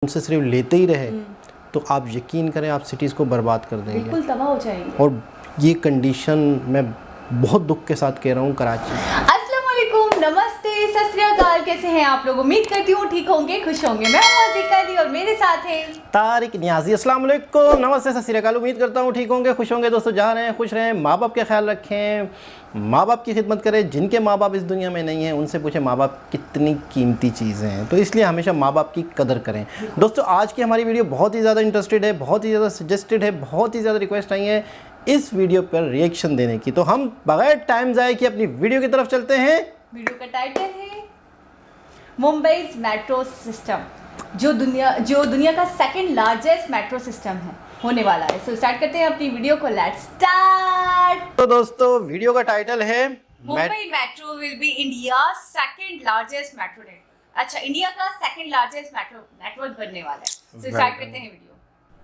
उनसे सिर्फ लेते ही रहे तो आप यकीन करें आप सिटीज़ को बर्बाद कर देंगे, बिल्कुल तबाह हो जाएंगे। और ये कंडीशन मैं बहुत दुख के साथ कह रहा हूँ कराची। अस्सलाम वालेकुम, नमस्ते, सत श्री अकाल। कैसे हैं आप लोग? उम्मीद करती हूँ ठीक होंगे, खुश होंगे। मैं हूं अली और मेरे साथ हैं तारिक नियाजी। अस्सलाम वालेकुम, नमस्ते, सत श्री अकाल। उम्मीद करता हूँ ठीक होंगे, खुश होंगे। दोस्तों जहाँ रहें खुश रहें, माँ बाप का ख्याल रखें, माँ बाप की खिदमत करें। जिनके माँ बाप इस दुनिया में नहीं हैं उनसे पूछें माँ बाप कितनी कीमती चीज़ें हैं, तो इसलिए हमेशा माँ बाप की कदर करें। दोस्तों आज की हमारी वीडियो बहुत ही ज़्यादा इंटरेस्टेड है, बहुत ही ज़्यादा सजेस्टेड है, बहुत ही ज़्यादा रिक्वेस्ट आई है इस वीडियो पर रिएक्शन देने की, तो हम बगैर टाइम ज़ाये किए अपनी वीडियो की तरफ चलते हैं। वीडियो का टाइटल है मुंबई मेट्रो सिस्टम, जो दुनिया का सेकंड लार्जेस्ट मेट्रो सिस्टम है होने वाला है। सो स्टार्ट करते हैं अपनी वीडियो को, लेट्स स्टार्ट। तो दोस्तों वीडियो का टाइटल है Mumbai metro will be India second largest metro network. अच्छा, इंडिया का सेकंड लार्जेस्ट मेट्रो नेटवर्क बनने वाला है। सो स्टार्ट करते हैं वीडियो।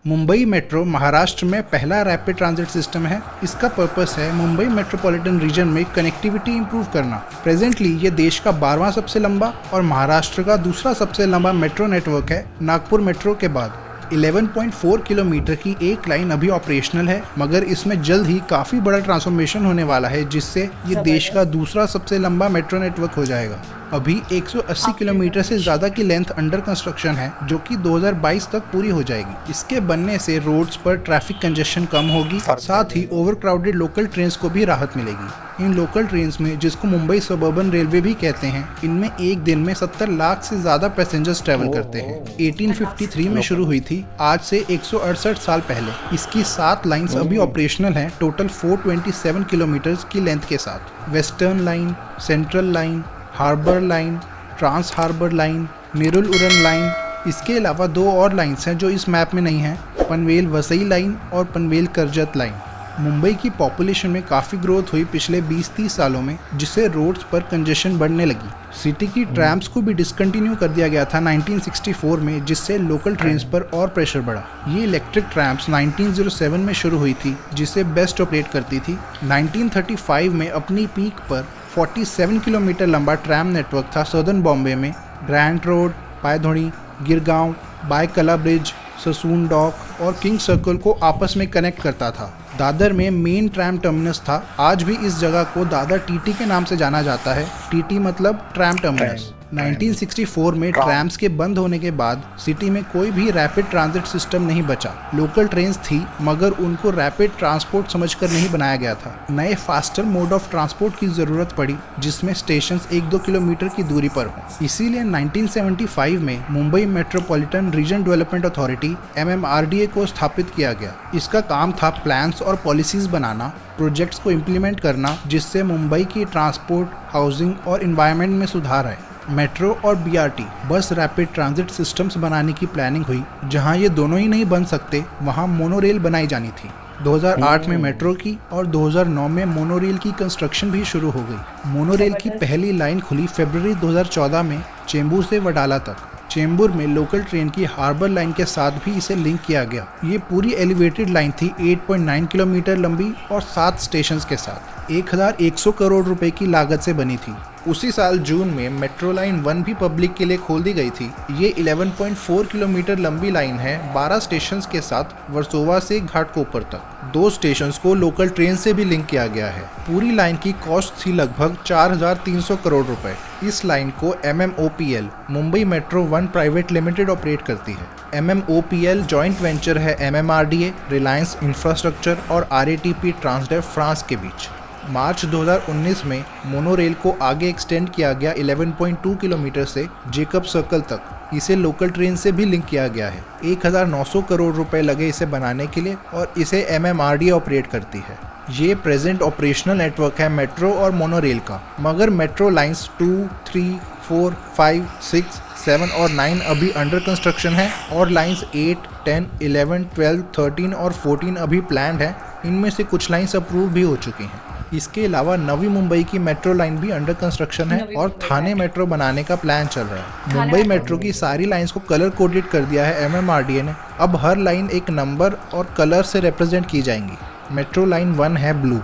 मुंबई मेट्रो महाराष्ट्र में पहला रैपिड ट्रांजिट सिस्टम है। इसका पर्पस है मुंबई मेट्रोपॉलिटन रीजन में कनेक्टिविटी इंप्रूव करना। प्रेजेंटली ये देश का 12वां सबसे लंबा और महाराष्ट्र का दूसरा सबसे लंबा मेट्रो नेटवर्क है, नागपुर मेट्रो के बाद। 11.4 किलोमीटर की एक लाइन अभी ऑपरेशनल है, मगर इसमें जल्द ही काफ़ी बड़ा ट्रांसफॉर्मेशन होने वाला है, जिससे ये देश का दूसरा सबसे लंबा मेट्रो नेटवर्क हो जाएगा। अभी 180 किलोमीटर से ज़्यादा की लेंथ अंडर कंस्ट्रक्शन है, जो कि 2022 तक पूरी हो जाएगी। इसके बनने से रोड्स पर ट्रैफिक कंजेशन कम होगी, साथ ही ओवरक्राउडेड लोकल ट्रेन्स को भी राहत मिलेगी। इन लोकल ट्रेन्स में, जिसको मुंबई सबर्बन रेलवे भी कहते हैं, इनमें एक दिन में 70 लाख से ज़्यादा पैसेंजर्स ट्रैवल करते हैं। 1853 में शुरू हुई थी, आज से 168 साल पहले। इसकी 7 लाइन्स अभी ऑपरेशनल हैं, टोटल 427 किलोमीटर की लेंथ के साथ। Western line, central line, harbour line, trans harbour line, Nerul Uran line. इसके अलावा 2 और लाइन्स हैं जो इस मैप में नहीं हैं, पनवेल वसई लाइन और पनवेल करजत लाइन। मुंबई की पॉपुलेशन में काफ़ी ग्रोथ हुई पिछले 20-30 सालों में, जिससे रोड्स पर कंजेशन बढ़ने लगी। सिटी की ट्रैम्स को भी डिसकंटिन्यू कर दिया गया था 1964 में, जिससे लोकल ट्रेन्स पर और प्रेशर बढ़ा। ये इलेक्ट्रिक ट्रैम्स 1907 में शुरू हुई थी, जिसे बेस्ट ऑपरेट करती थी। 1935 में अपनी पीक पर 47 किलोमीटर लंबा ट्रैम नेटवर्क था सदर्न बॉम्बे में। Grand road, पायधोड़ी, Girgaon, बायकला bridge, Sassoon dock और किंग सर्कल को आपस में कनेक्ट करता था। दादर में मेन ट्रैम टर्मिनस था। आज भी इस जगह को दादर टीटी के नाम से जाना जाता है। टीटी मतलब ट्रैम टर्मिनस। 1964 में ट्रैम्स के बंद होने के बाद सिटी में कोई भी रैपिड ट्रांजिट सिस्टम नहीं बचा। लोकल ट्रेन्स थी, मगर उनको रैपिड ट्रांसपोर्ट समझकर नहीं बनाया गया था। नए फास्टर मोड ऑफ ट्रांसपोर्ट की ज़रूरत पड़ी, जिसमें स्टेशंस 1-2 किलोमीटर की दूरी पर हों। इसीलिए 1975 में Mumbai metropolitan region development authority MMRDA को स्थापित किया गया। इसका काम था प्लान्स और पॉलिसीज़ बनाना, प्रोजेक्ट्स को इम्प्लीमेंट करना, जिससे मुंबई की ट्रांसपोर्ट, हाउसिंग और इन्वायरमेंट में सुधार आए। मेट्रो और BRT बस रैपिड ट्रांजिट सिस्टम्स बनाने की प्लानिंग हुई। जहां ये दोनों ही नहीं बन सकते, वहां मोनोरेल बनाई जानी थी। 2008 में मेट्रो की और 2009 में मोनोरेल की कंस्ट्रक्शन भी शुरू हो गई। मोनोरेल की पहली लाइन खुली फरवरी 2014 में चेंबूर से वडाला तक। चेंबूर में लोकल ट्रेन की हार्बर लाइन के साथ भी इसे लिंक किया गया। ये पूरी एलिवेटेड लाइन थी, 8.9 किलोमीटर लंबी और 7 स्टेशंस के साथ। 1100 करोड़ रुपए की लागत से बनी थी। उसी साल जून में मेट्रो लाइन 1 भी पब्लिक के लिए खोल दी गई थी। ये 11.4 किलोमीटर लंबी लाइन है, 12 स्टेशंस के साथ वर्सोवा से घाटकोपर तक। 2 स्टेशंस को लोकल ट्रेन से भी लिंक किया गया है। पूरी लाइन की कॉस्ट थी लगभग 4300 करोड़ रुपए। इस लाइन को MMOPL Mumbai metro 1 private limited operate करती है। MMOPL जॉइंट वेंचर है MMRDA, रिलायंस इंफ्रास्ट्रक्चर और RATP ट्रांसडेव फ्रांस के बीच। मार्च 2019 में मोनोरेल को आगे एक्सटेंड किया गया 11.2 किलोमीटर से जेकब सर्कल तक। इसे लोकल ट्रेन से भी लिंक किया गया है। 1900 करोड़ रुपए लगे इसे बनाने के लिए और इसे MMRDA ऑपरेट करती है। ये प्रेजेंट ऑपरेशनल नेटवर्क है मेट्रो और मोनोरेल का, मगर मेट्रो लाइंस 2, 3, 4, 5, 6, 7 और 9 अभी अंडर कंस्ट्रक्शन है, और लाइंस 8, 10, 11, 12, 13 और 14 अभी प्लान्ड है। इनमें से कुछ लाइंस अप्रूव भी हो चुकी हैं। इसके अलावा नवी मुंबई की मेट्रो लाइन भी अंडर कंस्ट्रक्शन है और थाने मेट्रो बनाने का प्लान चल रहा है। मुंबई मेट्रो की सारी लाइंस को कलर कोडेड कर दिया है MMRDA ने। अब हर लाइन एक नंबर और कलर से रिप्रेजेंट की जाएंगी। मेट्रो लाइन 1 है blue.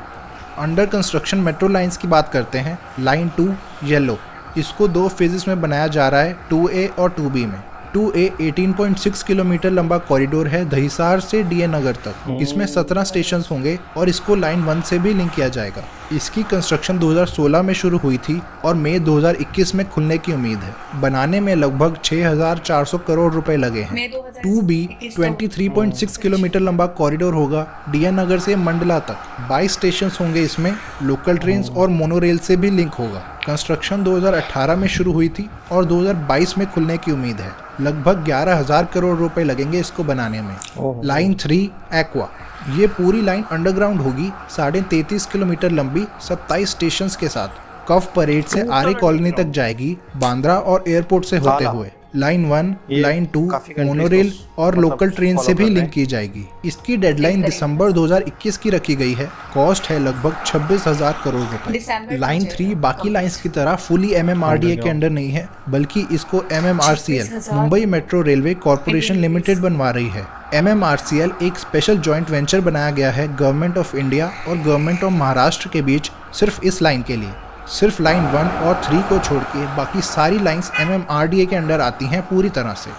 Under construction metro lines की बात करते हैं। Line 2 yellow. इसको 2 फेजेस में बनाया जा रहा है, 2A और 2B में। 2A 18.6 किलोमीटर लंबा कॉरिडोर है दहिसार से डीए नगर तक। इसमें 17 स्टेशन होंगे और इसको लाइन 1 से भी लिंक किया जाएगा। इसकी कंस्ट्रक्शन 2016 में शुरू हुई थी और मई 2021 में खुलने की उम्मीद है। बनाने में लगभग 6,400 करोड़ रुपए लगे हैं। 2B 23.6 किलोमीटर लंबा कॉरिडोर होगा डीए नगर से मंडला तक। 22 स्टेशन होंगे इसमें, लोकल ट्रेन और मोनोरेल से भी लिंक होगा। कंस्ट्रक्शन 2018 में शुरू हुई थी और 2022 में खुलने की उम्मीद है। लगभग 11,000 करोड़ रुपए लगेंगे इसको बनाने में। लाइन 3 एक्वा, ये पूरी लाइन अंडरग्राउंड होगी, 33.5 किलोमीटर लंबी, 27 स्टेशन के साथ। कफ परेड से आर्य कॉलोनी तक जाएगी, बांद्रा और एयरपोर्ट से होते हुए। लाइन 1, लाइन 2 मोनोरेल और लोकल ट्रेन से भी लिंक की जाएगी। इसकी डेडलाइन दिसंबर 2021 की रखी गई है। कॉस्ट है लगभग 26,000 करोड़ रुपए। लाइन 3 बाकी लाइंस की तरह फुली MMRDA के अंडर नहीं है, बल्कि इसको MMRCL Mumbai metro railway corporation limited बनवा रही है। MMRCL एक स्पेशल जॉइंट वेंचर बनाया गया है गवर्नमेंट ऑफ इंडिया और गवर्नमेंट ऑफ महाराष्ट्र के बीच, सिर्फ इस लाइन के लिए। सिर्फ लाइन 1 और 3 को छोड़ के बाकी सारी लाइंस MMRDA के अंडर आती हैं पूरी तरह से।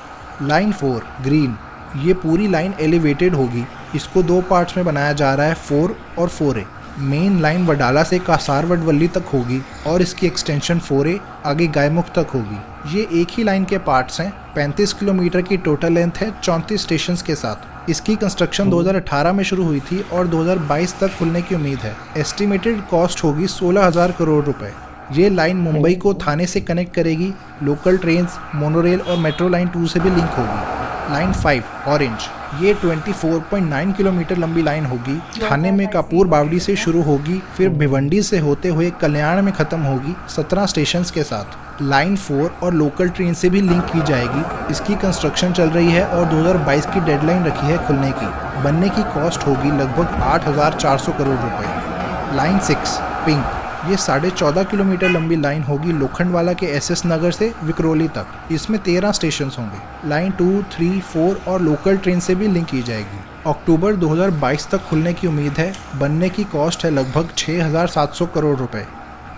लाइन 4 ग्रीन, ये पूरी लाइन एलिवेटेड होगी। इसको 2 पार्ट्स में बनाया जा रहा है, 4 और 4A। मेन लाइन वडाला से कासारवडवल्ली तक होगी और इसकी एक्सटेंशन 4A आगे गायमुख तक होगी। ये एक ही लाइन के पार्ट्स हैं। 35 किलोमीटर की टोटल लेंथ है 34 स्टेशंस के साथ। इसकी कंस्ट्रक्शन 2018 में शुरू हुई थी और 2022 तक खुलने की उम्मीद है। एस्टिमेटेड कॉस्ट होगी 16,000 करोड़ रुपए। ये लाइन मुंबई को थाने से कनेक्ट करेगी। लोकल ट्रेन, मोनोरेल और मेट्रो लाइन 2 से भी लिंक होगी। लाइन 5 ऑरेंज, ये 24.9 किलोमीटर लंबी लाइन होगी। थाने में कापूर बावड़ी से शुरू होगी, फिर भिवंडी से होते हुए कल्याण में खत्म होगी, 17 स्टेशंस के साथ। लाइन 4 और लोकल ट्रेन से भी लिंक की जाएगी। इसकी कंस्ट्रक्शन चल रही है और 2022 की डेडलाइन रखी है खुलने की। बनने की कॉस्ट होगी लगभग 8,400 करोड़ रुपए। लाइन 6 पिंक, ये 14.5 किलोमीटर लंबी लाइन होगी लोखंडवाला के SS नगर से विक्रोली तक। इसमें 13 स्टेशन होंगे। लाइन 2, 3, 4 और लोकल ट्रेन से भी लिंक की जाएगी। अक्टूबर 2022 तक खुलने की उम्मीद है। बनने की कॉस्ट है लगभग 6,700 करोड़ रुपए।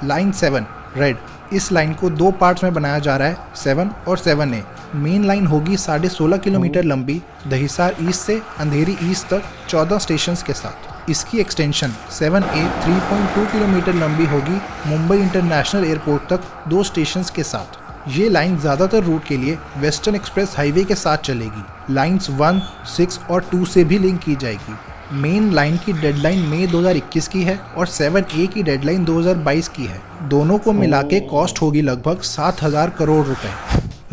लाइन 7 रेड, इस लाइन को 2 पार्ट्स में बनाया जा रहा है, 7 और 7A। मेन लाइन होगी 16.5 किलोमीटर लंबी, दहिसार ईस्ट से अंधेरी ईस्ट तक, 14 स्टेशंस के साथ। इसकी एक्सटेंशन 7A 3.2 किलोमीटर लंबी होगी, मुंबई इंटरनेशनल एयरपोर्ट तक, 2 स्टेशंस के साथ। ये लाइन ज़्यादातर रूट के लिए वेस्टर्न एक्सप्रेस हाईवे के साथ चलेगी। लाइन्स 1, 6 और 2 से भी लिंक की जाएगी। मेन लाइन की डेडलाइन मई 2021 की है और 7A की डेडलाइन 2022 की है। दोनों को मिला के कॉस्ट होगी लगभग 7,000 करोड़ रुपए।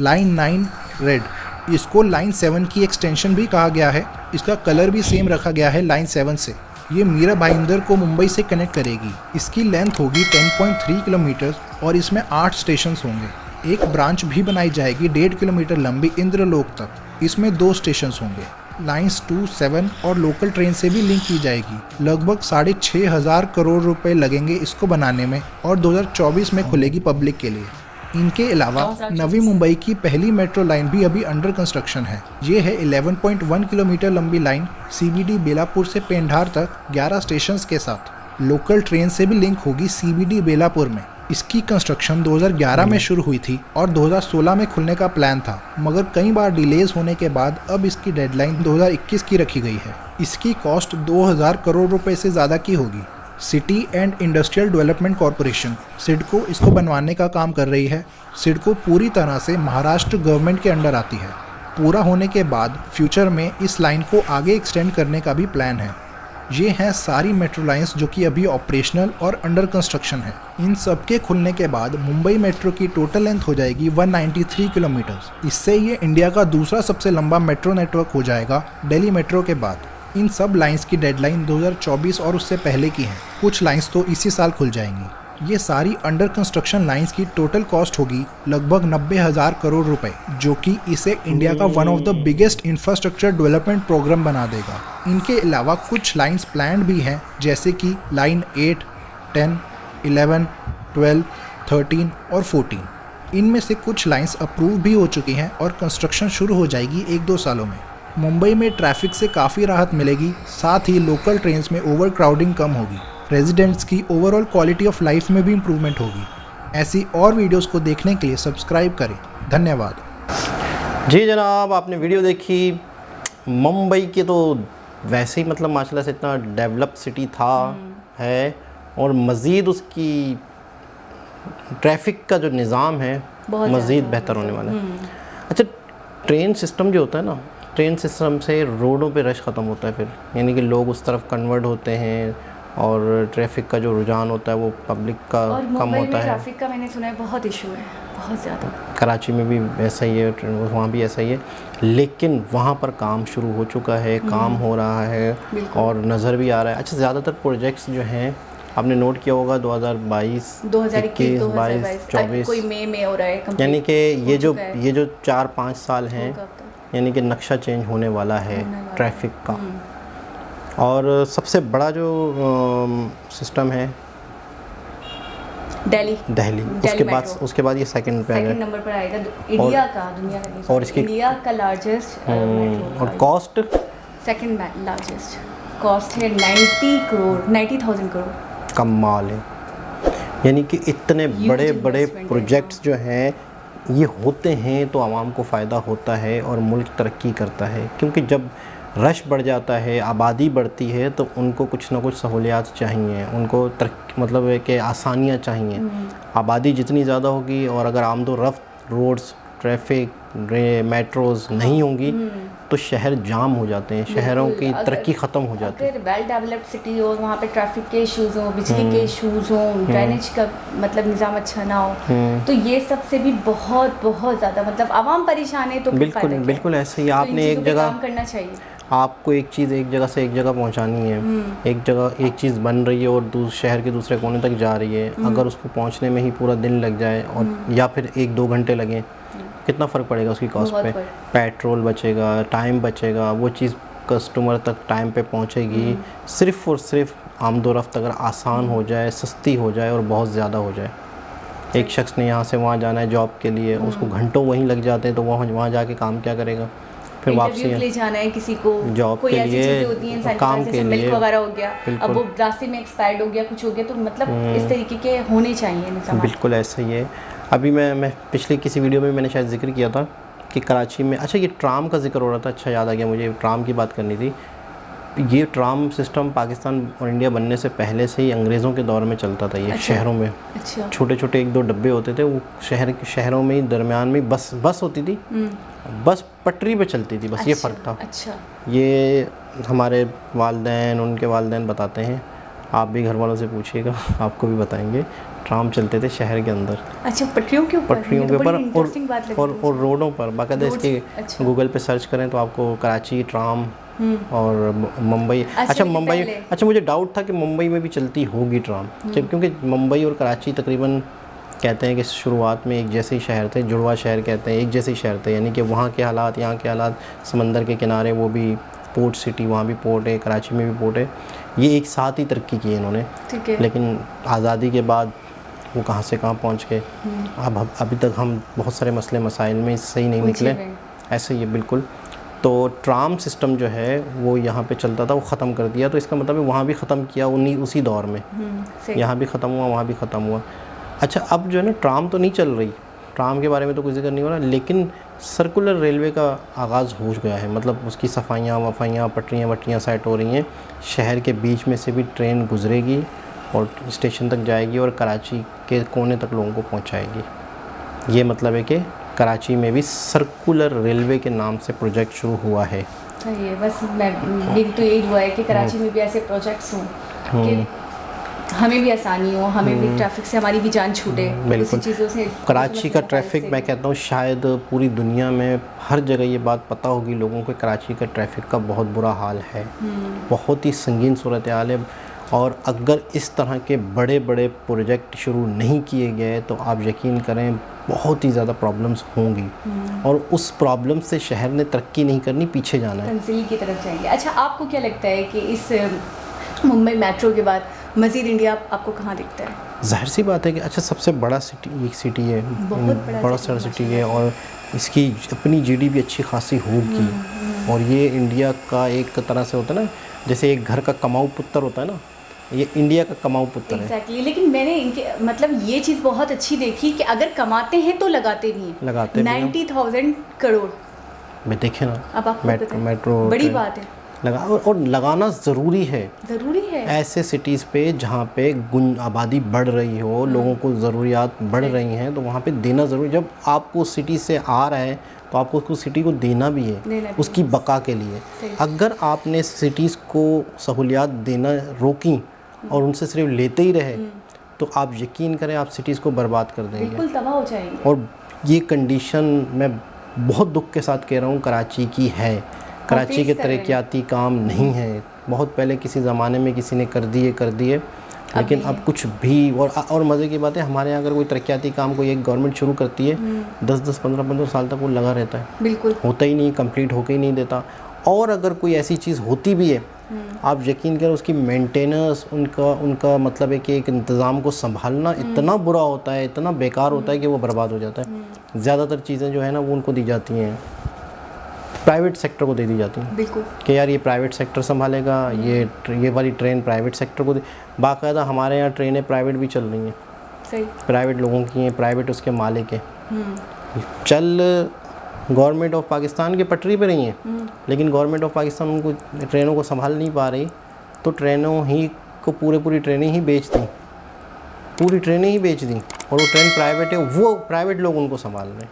लाइन 9 रेड, इसको लाइन 7 की एक्सटेंशन भी कहा गया है। इसका कलर भी सेम रखा गया है लाइन 7 से। ये मीरा भाईंदर को मुंबई से कनेक्ट करेगी। इसकी लेंथ होगी 10.3 किलोमीटर और इसमें 8 स्टेशन होंगे। एक ब्रांच भी बनाई जाएगी 1.5 किलोमीटर लंबी इंद्रलोक तक। इसमें 2 स्टेशन होंगे। लाइन्स 2, 7 और लोकल ट्रेन से भी लिंक की जाएगी। लगभग 6,500 करोड़ रुपए लगेंगे इसको बनाने में और 2024 में खुलेगी पब्लिक के लिए। इनके अलावा नवी मुंबई की पहली मेट्रो लाइन भी अभी अंडर कंस्ट्रक्शन है। ये है 11.1 किलोमीटर लंबी लाइन, CBD बेलापुर से पेंढार तक, 11 स्टेशंस के साथ। लोकल ट्रेन से भी लिंक होगी CBD बेलापुर में। इसकी कंस्ट्रक्शन 2011 में शुरू हुई थी और 2016 में खुलने का प्लान था, मगर कई बार डिलेज होने के बाद अब इसकी डेडलाइन 2021 की रखी गई है। इसकी कॉस्ट 2,000 करोड़ रुपए से ज़्यादा की होगी। City and industrial development corporation CIDCO इसको बनवाने का काम कर रही है। सिडको पूरी तरह से महाराष्ट्र गवर्नमेंट के अंडर आती है। पूरा होने के बाद फ्यूचर में इस लाइन को आगे एक्सटेंड करने का भी प्लान है। ये हैं सारी मेट्रो लाइंस जो कि अभी ऑपरेशनल और अंडर कंस्ट्रक्शन है। इन सब के खुलने के बाद मुंबई मेट्रो की टोटल लेंथ हो जाएगी 193 किलोमीटर। इससे ये इंडिया का दूसरा सबसे लंबा मेट्रो नेटवर्क हो जाएगा दिल्ली मेट्रो के बाद। इन सब लाइंस की डेडलाइन 2024 और उससे पहले की है। कुछ लाइंस तो इसी साल खुल जाएंगी। ये सारी अंडर कंस्ट्रक्शन लाइंस की टोटल कॉस्ट होगी लगभग 90,000 करोड़ रुपए, जो कि इसे इंडिया का one of the biggest infrastructure development program बना देगा। इनके अलावा कुछ लाइंस प्लान्ड भी हैं, जैसे कि लाइन 8, 10, 11, 12, 13 और 14। इनमें से कुछ लाइंस अप्रूव भी हो चुकी हैं और कंस्ट्रक्शन शुरू हो जाएगी 1-2 सालों में। मुंबई में ट्रैफिक से काफ़ी राहत मिलेगी, साथ ही लोकल ट्रेन्स में ओवर क्राउडिंग कम होगी। रेजिडेंट्स की ओवरऑल क्वालिटी ऑफ लाइफ में भी इम्प्रूवमेंट होगी। ऐसी और वीडियोस को देखने के लिए सब्सक्राइब करें। धन्यवाद। जी जनाब, आपने वीडियो देखी। मुंबई के तो वैसे ही मतलब माशाल्लाह से इतना डेवलप सिटी था है, और मज़ीद उसकी ट्रैफिक का जो निज़ाम है बहुत मज़ीद ज़्यादा बेहतर होने वाला है। अच्छा, ट्रेन सिस्टम जो होता है ना, ट्रेन सिस्टम से रोडों पे रश ख़त्म होता है फिर, यानी कि लोग उस तरफ कन्वर्ट होते हैं और ट्रैफिक का जो रुझान होता है वो पब्लिक का और कम मुंबई होता में है। ट्रैफिक का मैंने सुना है बहुत इशू है, बहुत ज़्यादा। कराची में भी ऐसा ही है, वहाँ भी ऐसा ही है, लेकिन वहाँ पर काम शुरू हो चुका है, काम हो रहा है और नज़र भी आ रहा है। अच्छा, ज़्यादातर प्रोजेक्ट्स जो हैं आपने नोट किया होगा 2022, 2021, 22, 24, कोई मई में हो रहा है complete यानी कि हो चुका है। ये जो 4-5 साल हैं, होगा अब तक। यानी कि नक्शा चेंज होने वाला है होने वाला ट्रैफिक का। और सबसे बड़ा जो सिस्टम है दिल्ली मेट्रो। उसके बाद ये सेकंड पे आ सेकंड गया। नंबर पर आएगा इंडिया का, दुनिया का नहीं, और इसकी इंडिया का लार्जेस्ट मेट्रो। और कॉस्ट सेकंड लार्जेस्ट कॉस्ट है 90,000 करोड़। कमाल है, यानी कि इतने बड़े बड़े investment है, प्रोजेक्ट्स जो हैं ये होते हैं तो आवाम को फ़ायदा होता है और मुल्क तरक्की करता है, क्योंकि जब रश बढ़ जाता है, आबादी बढ़ती है, तो उनको कुछ ना कुछ सहूलियात चाहिए, उनको मतलब है कि आसानियाँ चाहिए। आबादी जितनी ज़्यादा होगी और अगर आमदोरफ्त रोड्स, ट्रैफिक, मेट्रोज़ नहीं होंगी तो शहर जाम हो जाते हैं, शहरों की तरक्की ख़त्म हो जाती है। अगर वेल डेवलप्ड सिटी हो, वहाँ पे ट्रैफिक के इश्यूज़ हो, बिजली के इश्यूज़ हो, ड्रेनेज का मतलब निज़ाम अच्छा ना हो, तो ये सब से भी बहुत बहुत ज़्यादा मतलब आवाम परेशान है। तो बिल्कुल बिल्कुल ऐसे ही आपने एक जगह काम करना चाहिए। आपको एक चीज़ एक जगह से एक जगह पहुंचानी है, एक जगह एक चीज़ बन रही है और शहर के दूसरे कोने तक जा रही है, अगर उसको पहुंचने में ही पूरा दिन लग जाए और या फिर 1-2 घंटे लगें, कितना फ़र्क पड़ेगा उसकी कॉस्ट पे? पेट्रोल बचेगा, टाइम बचेगा, वो चीज़ कस्टमर तक टाइम पे पहुंचेगी। सिर्फ़ और सिर्फ आमदोरफ्त अगर आसान हो जाए, सस्ती हो जाए और बहुत ज़्यादा हो जाए। एक शख्स ने यहाँ से वहाँ जाना है जॉब के लिए, उसको घंटों वहीं लग जाते हैं, तो वहाँ जाके काम क्या करेगा? फिर वापसी ले जाना है किसी को, जॉब कोई के ऐसी लिए, चीज़ें होती हैं, काम के लिए, वगैरह हो गया, अब वो रास्ते में एक्सपायर्ड हो गया, कुछ हो गया, तो मतलब इस तरीके के होने चाहिए निज़ाम। बिल्कुल ऐसा ही है। अभी मैं पिछले किसी वीडियो में मैंने शायद जिक्र किया था कि कराची में, अच्छा ये ट्राम का जिक्र हो रहा था, अच्छा याद आ गया मुझे, ट्राम की बात करनी थी। ये ट्राम सिस्टम पाकिस्तान और इंडिया बनने से पहले से ही अंग्रेज़ों के दौर में चलता था। ये शहरों में छोटे छोटे 1-2 डब्बे होते थे, वो शहरों में ही दरमियान में बस होती थी, बस पटरी पे चलती थी, बस ये फ़र्क था। अच्छा, ये हमारे वालिदैन, उनके वालिदैन बताते हैं, आप भी घर वालों से पूछिएगा, आपको भी बताएंगे। ट्राम चलते थे शहर के अंदर, अच्छा, पटरियों के ऊपर और रोडों पर बाकायदा। इसके गूगल पे सर्च करें तो आपको कराची ट्राम और मुंबई, अच्छा मुंबई, अच्छा मुझे डाउट था कि मुंबई में भी चलती होगी ट्राम, क्योंकि मुंबई और कराची तकरीबन कहते हैं कि शुरुआत में एक जैसे ही शहर थे, जुड़वा शहर कहते हैं, एक जैसे ही शहर थे, यानी कि वहाँ के हालात, यहाँ के हालात, समंदर के किनारे, वो भी पोर्ट सिटी, वहाँ भी पोर्ट है, कराची में भी पोर्ट है, ये एक साथ ही तरक्की की इन्होंने। लेकिन आज़ादी के बाद वो कहाँ से कहाँ पहुँच गए, अब अभी तक हम बहुत सारे मसले मसाइल में सही नहीं निकले, ऐसे ही बिल्कुल। तो ट्राम सिस्टम जो है वो यहाँ पे चलता था, वो ख़त्म कर दिया, तो इसका मतलब है वहाँ भी ख़त्म किया उसी दौर में, यहाँ भी ख़त्म हुआ, वहाँ भी ख़त्म हुआ। अच्छा, अब जो है ना ट्राम तो नहीं चल रही, ट्राम के बारे में तो कोई जिक्र नहीं हो रहा, लेकिन सर्कुलर रेलवे का आगाज़ हो गया है, मतलब उसकी सफाइयाँ पटरियाँ वटरियाँ सेट हो रही हैं, शहर के बीच में से भी ट्रेन गुजरेगी और स्टेशन तक जाएगी और कराची के कोने तक लोगों को पहुंचाएगी। ये मतलब है कि कराची में भी सर्कुलर रेलवे के नाम से प्रोजेक्ट शुरू हुआ है। सही है, बस मेरी तो यही हुआ है कि कराची में भी ऐसे प्रोजेक्ट्स हों कि हमें भी आसानी हो, हमें भी ट्रैफिक से हमारी भी जान छूटे, बिल्कुल। चीज़ों से कराची का ट्रैफिक, मैं कहता हूँ शायद पूरी दुनिया में हर जगह ये बात पता होगी लोगों को, कराची का ट्रैफिक का बहुत बुरा हाल है, बहुत ही संगीन सूरत हाल है। और अगर इस तरह के बड़े बड़े प्रोजेक्ट शुरू नहीं किए गए तो आप यकीन करें बहुत ही ज़्यादा प्रॉब्लम्स होंगी, और उस प्रॉब्लम से शहर ने तरक्की नहीं करनी, पीछे जाना है, तंजील की तरफ जाएंगे। अच्छा, आपको क्या लगता है कि इस मुंबई मेट्रो के बाद मज़ीद इंडिया आपको कहाँ दिखता है? जाहिर सी बात है कि अच्छा सबसे बड़ा सिटी है, बहुत बड़ा सिटी है, और इसकी अपनी जीडीपी अच्छी खासी होगी, और ये इंडिया का एक तरह से होता है ना, जैसे एक घर का कमाऊ पुत्र होता है ना, ये इंडिया का कमाऊ पुत्र है। Exactly. लेकिन मैंने इनके मतलब ये चीज़ बहुत अच्छी देखी कि अगर कमाते हैं तो लगाते भी हैं। 90,000 करोड़ मैं देखे ना अब आपको पता है, मेट्रो बड़ी ट्रेन बात है, लगा और लगाना ज़रूरी है ज़रूरी है। ऐसे सिटीज़ पे जहाँ पे आबादी बढ़ रही हो, लोगों को ज़रूरियात बढ़ रही हैं, तो वहाँ पे देना ज़रूरी। जब आपको सिटी से आ रहा है तो आपको उसको सिटी को देना भी है उसकी बका के लिए। अगर आपने सिटीज़ को सहूलियात देना रोकी और उनसे सिर्फ लेते ही रहे तो आप यकीन करें आप सिटीज़ को बर्बाद कर देंगे, बिल्कुल तबाह हो जाएंगे। और ये कंडीशन मैं बहुत दुख के साथ कह रहा हूँ कराची की है। कराची के तरक्याती काम नहीं है, बहुत पहले किसी ज़माने में किसी ने कर दिए, लेकिन अब कुछ भी। और मज़े की बात है, हमारे यहाँ अगर कोई तरक्याती काम कोई एक गवर्नमेंट शुरू करती है 10-10, 15-15 साल तक वो लगा रहता है, बिल्कुल होता ही नहीं, कंप्लीट होके ही नहीं देता। और अगर कोई ऐसी चीज़ होती भी है, आप यकीन करें उसकी मेंटेनेंस, उनका मतलब है कि एक इंतज़ाम को संभालना इतना बुरा होता है, इतना बेकार होता है कि वो बर्बाद हो जाता है। ज़्यादातर चीज़ें जो है ना वो उनको दी जाती हैं, प्राइवेट सेक्टर को दे दी जाती हैं, बिल्कुल कि यार ये प्राइवेट सेक्टर संभालेगा, ये वाली ट्रेन प्राइवेट सेक्टर को बाकायदा हमारे यहाँ ट्रेनें प्राइवेट भी चल रही हैं, सही, प्राइवेट लोगों की हैं, प्राइवेट उसके मालिक हैं, चल गवर्नमेंट ऑफ पाकिस्तान की पटरी पे रही हैं, लेकिन गवर्नमेंट ऑफ पाकिस्तान उनको ट्रेनों को संभाल नहीं पा रही, तो ट्रेनों ही को पूरी ट्रेनें ही बेच दी, पूरी ट्रेनें ही बेच दी, और वो ट्रेन प्राइवेट है, वो प्राइवेट लोग उनको संभाल रहे हैं।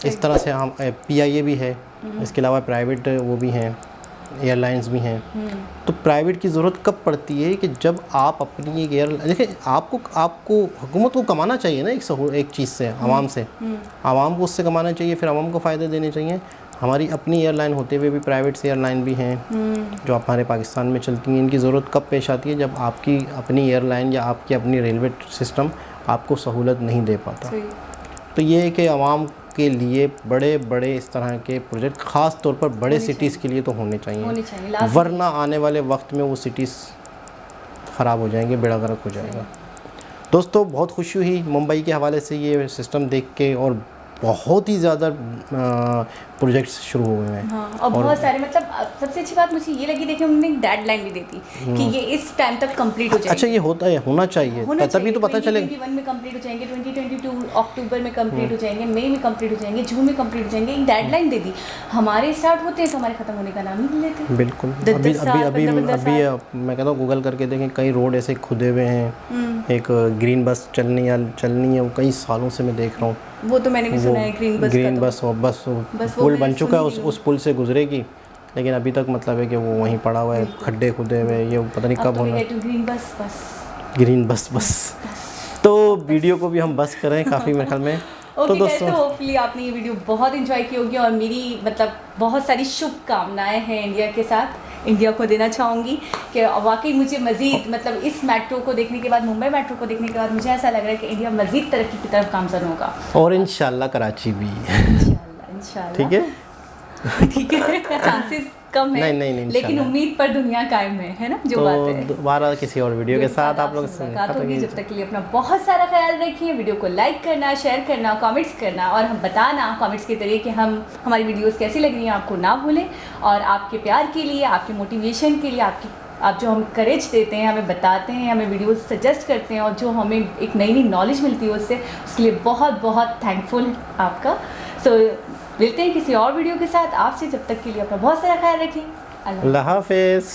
इस तरह से हम PIA भी है, इसके अलावा प्राइवेट वो भी हैं, एयरलाइंस भी हैं। तो प्राइवेट की ज़रूरत कब पड़ती है कि जब आप अपनी एक एयरलाइन, देखिए आपको हुकूमत को कमाना चाहिए ना एक चीज़ से, आवाम से, आवाम को उससे कमाना चाहिए, फिर आवाम को फ़ायदे देने चाहिए। हमारी अपनी एयरलाइन होते हुए भी प्राइवेट से एयरलाइन भी हैं जो हमारे पाकिस्तान में चलती हैं। इनकी ज़रूरत कब पेश आती है, जब आपकी अपनी एयरलाइन या आपकी अपनी रेलवे सिस्टम आपको सहूलत नहीं दे पाता। तो ये है कि आवाम के लिए बड़े इस तरह के प्रोजेक्ट ख़ास तौर पर बड़े सिटीज़ के लिए तो होने चाहिए, वरना आने वाले वक्त में वो सिटीज़ ख़राब हो जाएंगे, बेड़ा गर्क हो जाएगा। दोस्तों बहुत खुशी हुई मुंबई के हवाले से ये सिस्टम देख के, और बहुत ही ज़्यादा प्रोजेक्ट्स शुरू हुए हैं। हाँ, और बहुत सारे, मतलब सबसे अच्छी बात मुझे ये लगी, देखिए उन्होंने एक डेडलाइन भी दी थी कि ये इस टाइम तक कंप्लीट हो जाएगी। अच्छा, ये होना चाहिए तभी तो पता चलेगा। 2021 में कंप्लीट हो जाएंगे, 2022 अक्टूबर में कंप्लीट हो जाएंगे, मई में कंप्लीट हो जाएंगे, जून में कंप्लीट हो जाएंगे। एक डेडलाइन दे दी, हमारे स्टार्ट होते हैं तो हमारे ख़त्म होने का नाम ही नहीं लेते। बिल्कुल, अभी मैं कहता हूँ गूगल करके देखें, कई रोड ऐसे खुदे हुए हैं। एक ग्रीन बस चलनी है, वो कई सालों से मैं देख रहा हूँ। वो तो मैंने भी सुना है, ग्रीन बस और बस पुल बन चुका है, उस पुल से गुजरेगी, लेकिन अभी तक मतलब है कि वो वहीं पड़ा हुआ है, खड्डे खुदे हुए, ये पता नहीं कब होना। ग्रीन बस। तो वीडियो को भी हम बस करें काफ़ी मेरे ख्याल में। तो दोस्तों होपफुली आपने ये वीडियो बहुत एंजॉय की होगी, और मेरी मतलब बहुत सारी शुभकामनाएं हैं इंडिया के साथ। इंडिया को देना चाहूँगी कि वाकई मुझे मज़ीद, मतलब इस मेट्रो को देखने के बाद, मुंबई मेट्रो को देखने के बाद मुझे ऐसा लग रहा है कि इंडिया मज़ीद तरक्की की तरफ गामज़न होगा, और इंशाल्लाह कराची भी। इंशाल्लाह ठीक है चांसेस कम है, नहीं, लेकिन उम्मीद पर दुनिया कायम है ना, जो बात है। दोबारा किसी और वीडियो के साथ आप लोग से मुलाकात होगी। जब तक के लिए अपना बहुत सारा ख्याल रखिए, वीडियो को लाइक करना, शेयर करना, कमेंट्स करना, और हम बताना कमेंट्स के जरिए कि हमारी वीडियोस कैसी लग रही हैं, आपको ना भूलें। और आपके प्यार के लिए, आपके मोटिवेशन के लिए, आप जो हम करेज देते हैं, हमें बताते हैं, हमें वीडियोस सजेस्ट करते हैं, और जो हमें एक नई नॉलेज मिलती है उसके लिए बहुत बहुत थैंकफुल है आपका। सो मिलते हैं किसी और वीडियो के साथ आपसे, जब तक के लिए अपना बहुत सारा ख्याल रखें। अल्लाह हाफ़िज़।